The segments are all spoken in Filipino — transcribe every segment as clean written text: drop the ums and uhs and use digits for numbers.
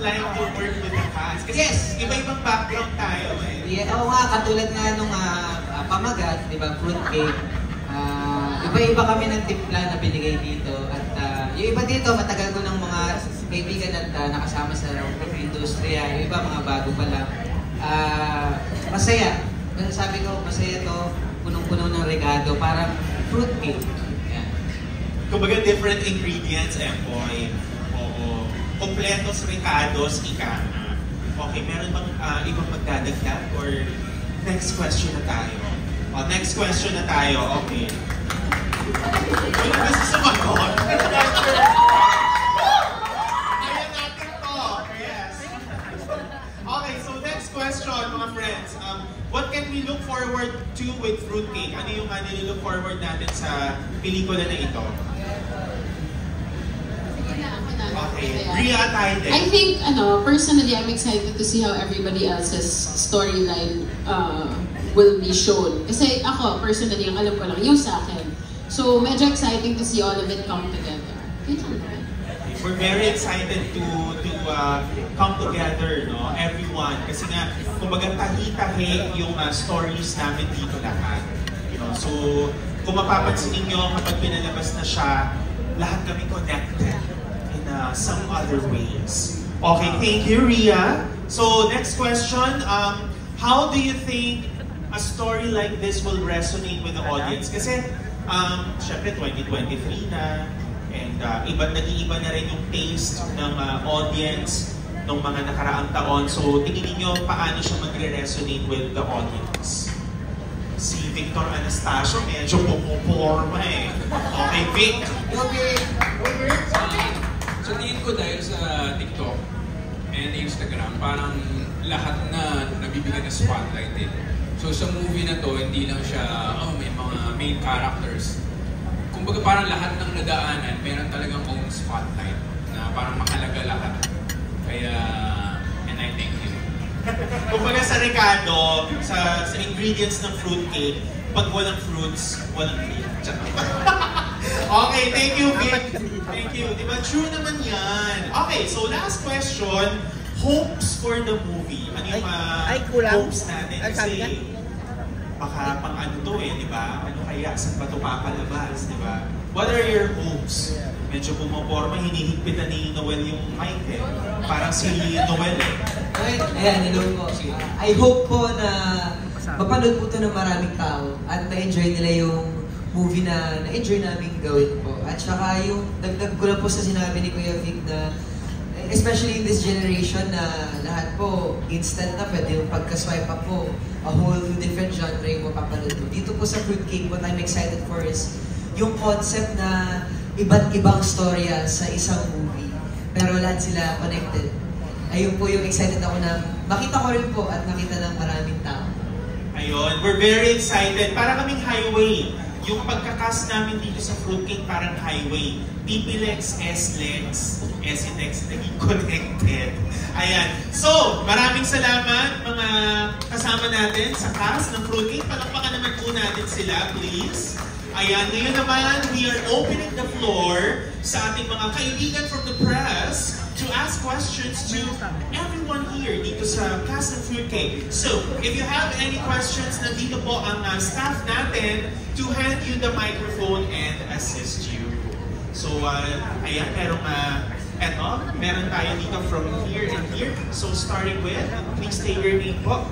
like to work with the cast? Kasi yes, iba-ibang background tayo eh. Yeah, oo nga, katulad nga nung pamagat, di ba, fruitcake. Iba-iba kami ng timpla na binigay dito. At yung iba dito, matagal ko ng mga kaibigan at nakasama sa industriya. Yung iba, mga bago pa lang. Masaya. Sabi ko, masaya to, punong-puno ng regado, parang fruitcake. Yan. Kumbaga different ingredients, Empoy. Oo. Kompletos, ricados, ika. Okay, meron bang ibang magdadagdag? Or next question na tayo? Next question na tayo. Okay. Wala gusto sumagot. Ayan natin to. Yes. Okay, so next question, mga friends. What can we look forward to with fruitcake? Ano yung nililook forward natin sa pelikula na ito? Okay, Rhea Taide. I think, personally, I'm excited to see how everybody else's storyline will be shown. Kasi ako, personally, ang alam ko lang yung sa akin. So, medyo exciting to see all of it come together. We're very excited to come together, no? Everyone. Kasi nga, kumbaga tahi-tahi yung stories namin dito lahat. You know? So, kung mapapansin ninyo, kapag pinalabas na siya, lahat kami connected in some other ways. Okay, thank you, Rhea. So, next question. How do you think a story like this will resonate with the audience? Kasi, syempre 2023 na, and nag-iiba na rin yung taste ng audience ng mga nakaraang taon. So, tingin niyo paano siya magre-resonate with the audience? Si Victor Anastasio, medyo pupuporma eh. Okay, Vic! So, tingin ko dahil sa TikTok and Instagram, parang lahat na nabibigyan ng spotlight eh. So sa movie na to, hindi lang siya, may mga main characters. Kumbaga parang lahat ng nadaanan, meron talagang own spotlight na parang mahalaga lahat. Kaya, and I thank you. Kumbaga sa Ricardo, sa ingredients ng fruitcake, pag walang fruits, walang cake. Okay, thank you, Vic. Thank you. Diba, true naman yan. Okay, so last question. Hopes for the movie. Ano yung hopes natin? Kasi baka pang ano to eh, di ba? Ano kaya? Saan ba ito papalabas, di ba? What are your hopes? Medyo pumaporma, hinihigpitan ni Noel yung mic eh. Parang si Noel eh. Ayan, hello po. I hope po na mapanood po ito ng maraming tao at ma-enjoy nila yung movie na na-enjoy namin gawin po. At saka yung dagdag ko lang po sa sinabi ni Kuya Vic na especially in this generation na lahat po instant na pwede yung pagka-swipe up po a whole different genre yung mapapanood po. Dito po sa Fruitcake, what I'm excited for is yung concept na iba't ibang storya sa isang movie pero lahat sila connected. Ayun po yung excited ako na makita ko rin po at nakita ng maraming tao. Ayun, we're very excited. Para kaming highway. Yung pagkakas namin dito sa Fruitcake parang highway. PPLEX, SLEX, SNX, naging connected. Ayan. So, maraming salamat mga kasama natin sa cast ng Fruitcake. Palakpakan naman po natin sila, please. Ayan, ngayon naman, we are opening the floor sa ating mga kaibigan from the press to ask questions to everyone here dito sa cast ng Fruitcake. So, if you have any questions, nandito po ang staff natin to hand you the microphone and assist you. So, ayan, meron tayo dito from here and here. So, starting with, please state your name po.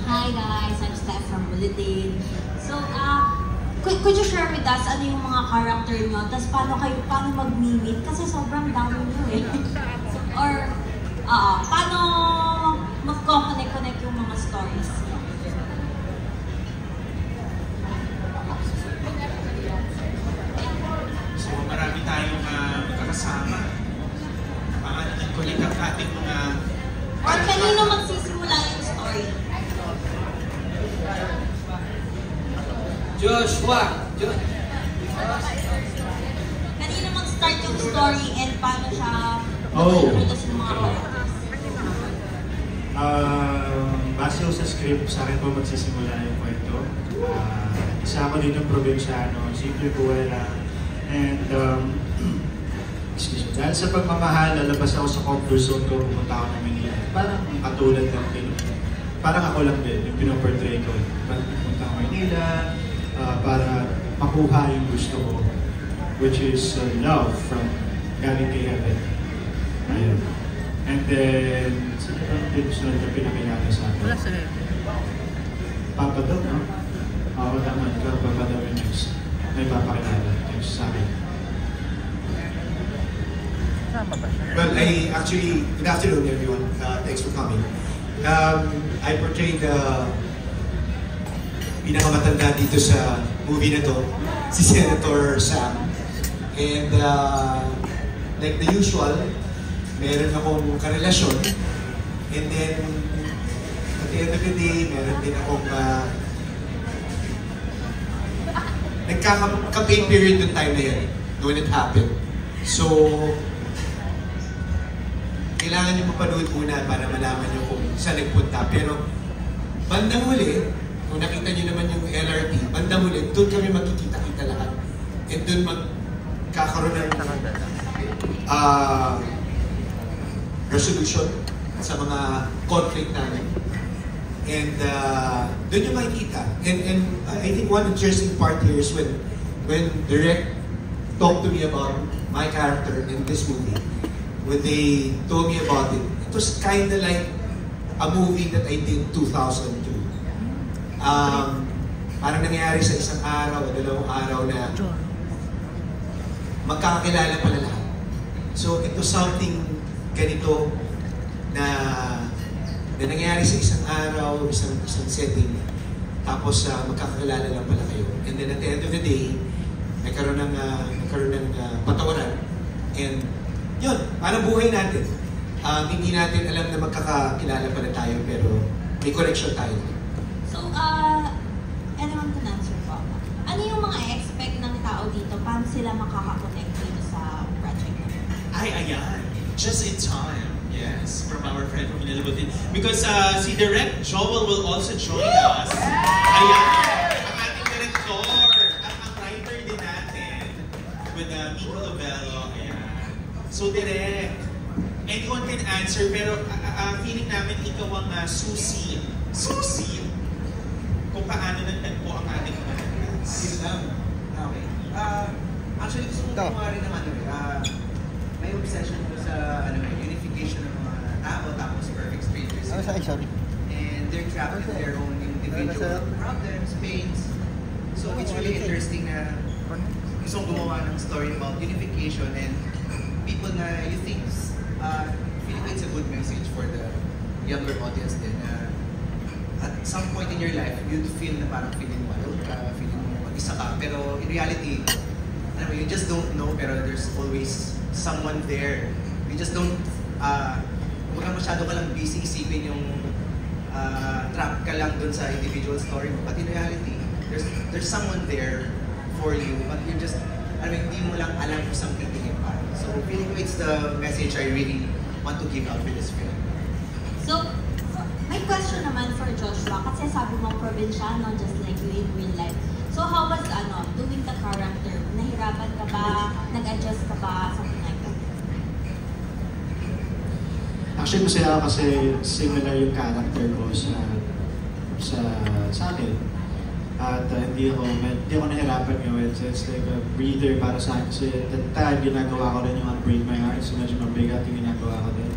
Hi guys, I'm Steph from Bulletin. So, could you share with us ano yung mga character nyo? Tapos paano mag-mimit? Kasi sobrang dami nyo eh. Or, paano mag-connect yung mga stories? So, marami tayong magkakasama. Paano nag-connect ang ating mga... Or kanino magsisimula yung story? Joshua! Kanino mag-start yung story and paano siya mag-introduce ng mga characters? Base sa script, sa akin po magsisimula yung kwento. Isa ako dito ng probinsyano, simple buhay lang. And excuse me, dahil sa pagmamahal, lalabas ako sa comfort zone ko, pumunta ako ng Manila. Parang katulad ng parang ako lang din, yung pinoportray ko. Pumunta ako Manila, para makuha yung gusto ko, which is love from galing kay heaven. Ayun. And then, sino ba ang pinusunod na pinakilala sa akin? Wala sila. Papa daw, no? Oo naman, Papa daw yung next. May papakilala next sa akin. Well, good afternoon everyone. Thanks for coming. I portrayed pinakamatanda dito sa movie na to, si Senator Sam. And like the usual, meron akong karelasyon. And then, at the end of the day, meron din akong nagka-campaign period ng time na yan, when it happened. So, kailangan nyo mapanood muna para malaman nyo kung saan nagpunta. Pero, bandang huli, kung nakita nyo naman yung LRT, bandang huli, doon kami magkikita-kita lahat. And doon magkakaroon ng resolution sa mga conflict namin. And doon yung makikita. And I think one interesting part here is when Direct talked to me about my character in this movie, when they told me about it, it was kind of like a movie that I did 2002. Parang nangyari sa isang araw o dalawang araw na magkakakilala pala lahat. So it was something ganito na nangyari sa isang araw, isang setting, tapos magkakakilala lang pala kayo. And then at the end of the day, nagkaroon ng patawaran. And yun, parang buhay natin. Hindi natin alam na magkakakilala pala tayo, pero may connection tayo. So, anyone can answer po. Ano yung mga expect ng tao dito? Paano sila makakakonect dito sa project na? Ay, ayan. Just in time. Yes, from our friend from Manila Butin. Because si Direct Joel will also join us. Ayan, ang ating director at ang writer din natin with Miko Lovello. Ayan. So Direct, anyone can answer, pero feeling namin ikaw ang susi. Susi! Kung paano nagtagpo ang ating mga hands. Okay. Actually, gusto ko kumari naman may obsession ko sa unification ng mga tao, tapos perfect strangers. And they're trapped in their own individual problems, pains. So it's really interesting na gusto kong gumawa ng story about unification and people na you think feeling it's a good message for the younger audience din na at some point in your life, you'd feel na parang feeling malod ka, feeling mo mag-isa ka. Pero in reality, you just don't know, pero there's always someone there. You just don't, huwag masyado ka lang busy isipin yung trap ka lang dun sa individual story mo. But in reality, there's someone there for you, but you just, hindi mo lang alam kung saan titingin pa. So feeling ko it's the message I really want to give out with this film. So, may question naman for Joshua, kasi sabi mo probinsyano, just like you in real life. So how was doing the character? Nahirapan ka ba? Nag-adjust ka ba? Something like that? Actually, masaya ako kasi similar yung character ko sa akin. At hindi ako nahirapan gawin. So it's like a breather para sa akin. Kasi at that time, ginagawa ko rin yung Break My Heart. So medyo mabigat yung ginagawa ko din.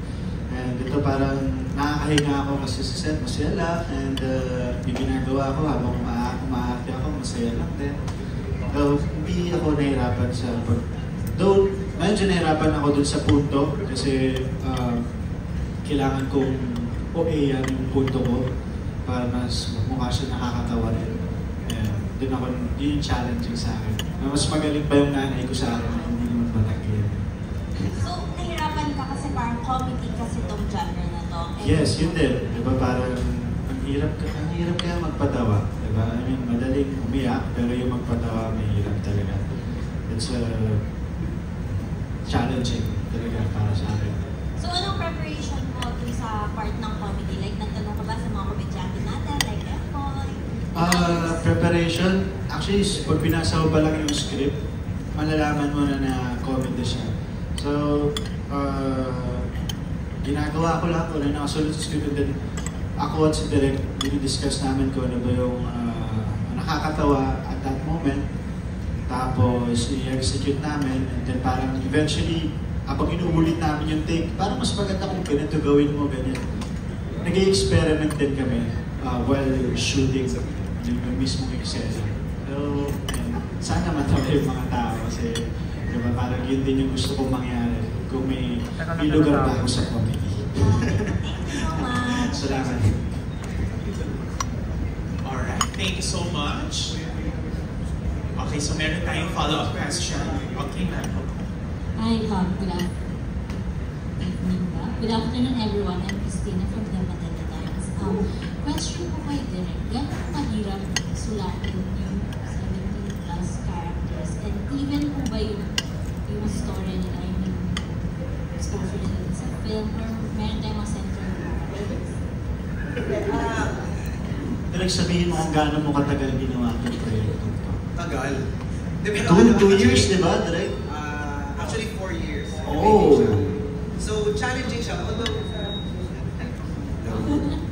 And ito parang nakakahinga ako kasi sa set, masaya lang. And yung ginagawa ko habang umaarte ako, masaya lang din. So, hindi ako nahirapan sa though, medyo nahirapan ako dun sa punto kasi kailangan kong OA-an yung punto ko para mas mukha siya nakakatawa rin. Doon ako, yun yung challenging sa akin. Mas magaling pa yung nanay ko sa akin na hindi naman matagyan. So, nahirapan ka kasi parang comedy kasi itong genre na to. Yes, yun din. Diba parang ang hirap kaya magpatawa. Diba? I mean, madaling umiyak, pero yung magpatawa, mahirap talaga. It's challenging talaga para sa akin. So, anong preparation mo dun sa part ng comedy? Like, nagtanong ka ba sa mga komedyante natin? Like, Effoy? Preparation, actually, pag binasa ko pa lang yung script, malalaman mo na comedy siya. So, So, ginagawa ko lang kung ano nakasunod sa script, and then ako at si Direk, dinidiscuss namin kung ano ba yung nakakatawa at that moment. Tapos, i-execute namin, and then parang eventually, habang inuulit namin yung take, parang mas maganda kung ganito gawin mo, ganyan. Nag-i-experiment din kami while shooting yung mismong eksena. So, sana matawa yung mga tao kasi diba, parang yun din yung gusto kong mangyari kung may lugar ba ako sa comedy. Salamat. Alright, thank you so much. Okay, so meron tayong follow-up question. Okay, ma'am. Hi, good afternoon everyone. I'm Christina from the Manila Times. Question po kay Direk, gano'n mahirap sulatin yung 17 plus characters and even po ba yung story nila, yung exposure nila sa film or meron tayong mga central characters? Direk, sabihin mo kung gaano mo katagal ginawa itong proyekto. Tagal. 2 years, di ba, Direk? Actually, 4 years. Oh! So, challenging siya.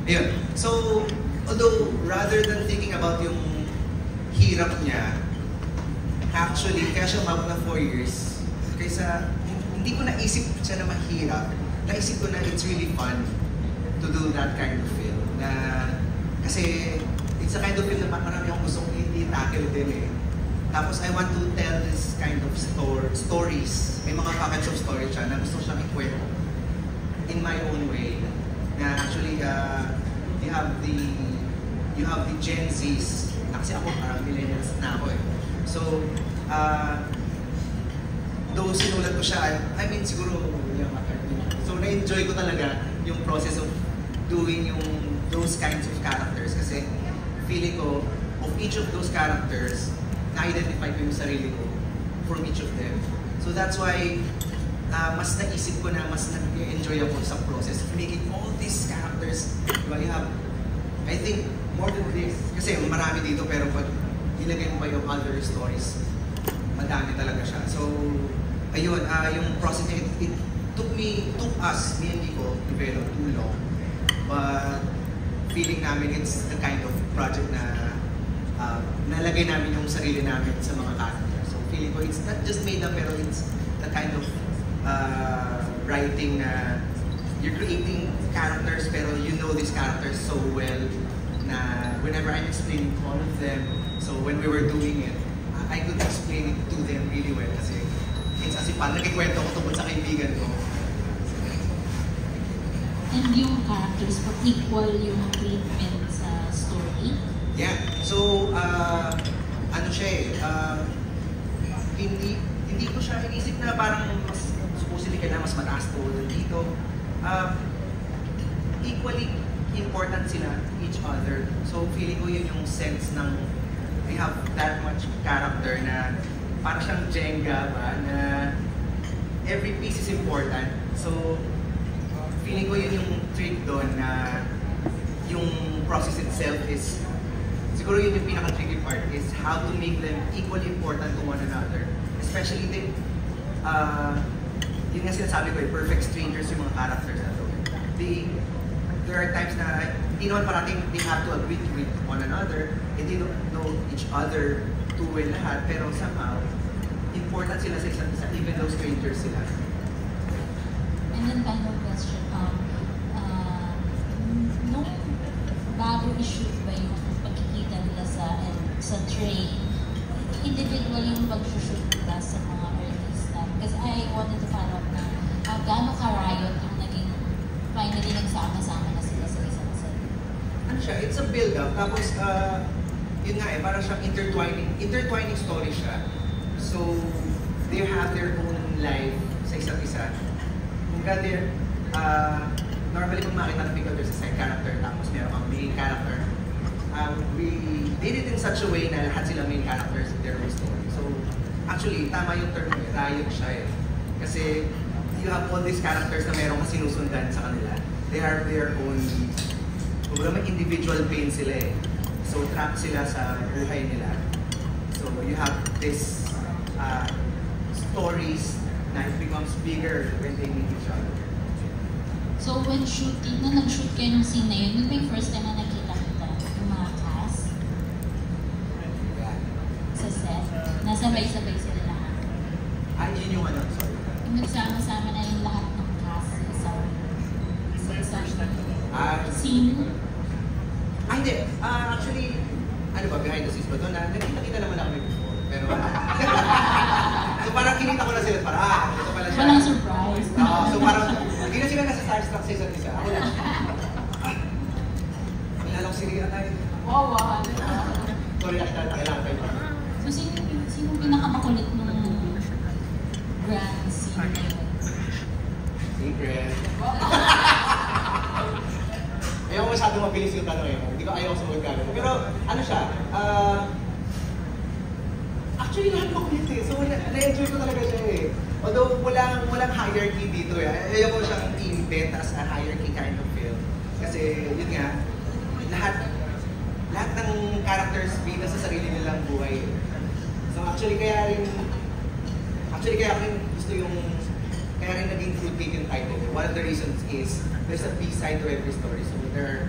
Ayun. So, although rather than thinking about yung hirap niya, actually, kaya siya umabot ng 4 years, kaysa hindi ko naisip siya na mahirap, naisip ko na it's really fun to do that kind of film. Na, kasi, it's a kind of film na marami akong gustong i-tackle din eh. Tapos, I want to tell this kind of stories. May mga package of stories siya na gusto siyang ikwento in my own way. Na actually, you have the Gen Zs. Kasi ako parang millennials na ako eh. So, though sinulat ko siya, I mean siguro, so na-enjoy ko talaga yung process of doing those kinds of characters. Kasi feeling ko, of each of those characters, na-identify ko yung sarili ko from each of them. So that's why, mas naisip ko na mas nag-enjoy ako sa process of making all these characters. Diba, you have, I think, more than this. Kasi marami dito, pero pag ilagay mo pa yung other stories, madami talaga siya. So, ayun, yung process niya, it took us, me and Nico, develop too long. But, feeling namin it's the kind of project na nalagay namin yung sarili namin sa mga characters. So, feeling ko, it's not just made up, pero it's the kind of writing na you're creating characters pero you know these characters so well na whenever I'm explaining all of them, so when we were doing it, I could explain it to them really well kasi it's as if parang nagkikwento ko tungkol sa kaibigan ko. And yung characters po, equal yung treatment sa story? Yeah. So, ano siya eh, hindi ko siya inisip na parang mas supposedly kailangan mas mataas to dito. Equally important sila each other. So feeling ko yun yung sense ng we have that much character na parang siyang Jenga ba na every piece is important. So feeling ko yun yung trick doon na yung process itself is siguro yun yung pinaka-tricky part is how to make them equally important to one another. Especially din, yun nga sinasabi ko, perfect strangers yung mga characters na to. There are times na hindi naman parating they have to agree with one another, hindi don't know each other too well lahat, pero somehow, important sila sa isa't isa, even though strangers sila. And then final question, nung bago i-shoot ba yung pagkikita nila sa train, individual yung pag-shoot nila sa mga artista? Because I wanted to find out na gaano ka-riot yung naging finally nagsama-sama na sila sa isang set. Ano siya? It's a build-up. Tapos, yun nga eh, parang siyang intertwining story siya. So, they have their own life sa isa't isa. Kumbaga, normally kung makita ng because there's a side character, tapos meron kang main character, we did it in such a way na lahat sila main characters in their own story. So, actually, tama yung term eh, riot siya eh. Kasi, you have all these characters na meron kang sinusundan sa kanila. They are their own, kumbaga may individual pain sila eh. So, trapped sila sa buhay nila. So, you have this stories life becomes bigger when they meet each other. So when shooting, nung nag-shoot kayo ng scene na yun ba yung first time na nakita-kita yung mga cast sa set? Nasabay-sabay sila lahat. Ay, yun yung ano, sorry. Yung nagsama-sama na yung lahat ng cast sa scene. Hindi. Actually, ano ba, behind the scenes ba ito? Nakita-kita naman ako before. Pero, so parang kinita ko na sila, parang, ito pala siya. Walang surprise. So parang, hindi na sila nasa starstruck sa isa't isa. Ako lang. Nilalong siriya tayo. Wow, wow. Sorry, kailangan kayo. So sino pinakamakulit nung grand scene na yun? Secret. Ayaw ko masyadong mabilis yung tanong eh. Hindi ko ayaw sumunod ka. Pero ano siya, actually lahat ko kulit eh. So na-enjoy ko talaga siya eh. Although walang hierarchy dito eh. Ayaw ko siyang i-invent as a hierarchy kind of film. Kasi yun nga, lahat ng characters bida sa sarili nilang buhay eh. So actually kaya rin gusto yung kaya rin naging fruitcake yung title. One of the reasons is there's a B-side to every story. So there are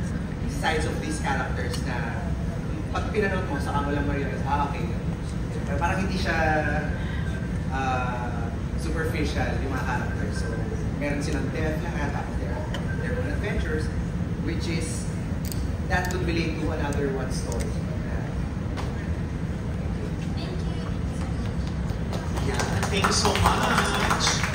sides of these characters na pag pinanood mo, saka mo lang ma-realize, okay. Pero parang hindi siya superficial yung mga characters. So meron silang death lahat, tapos their own adventures, which is that would relate to another one story. Thank you. Yeah, thanks so much.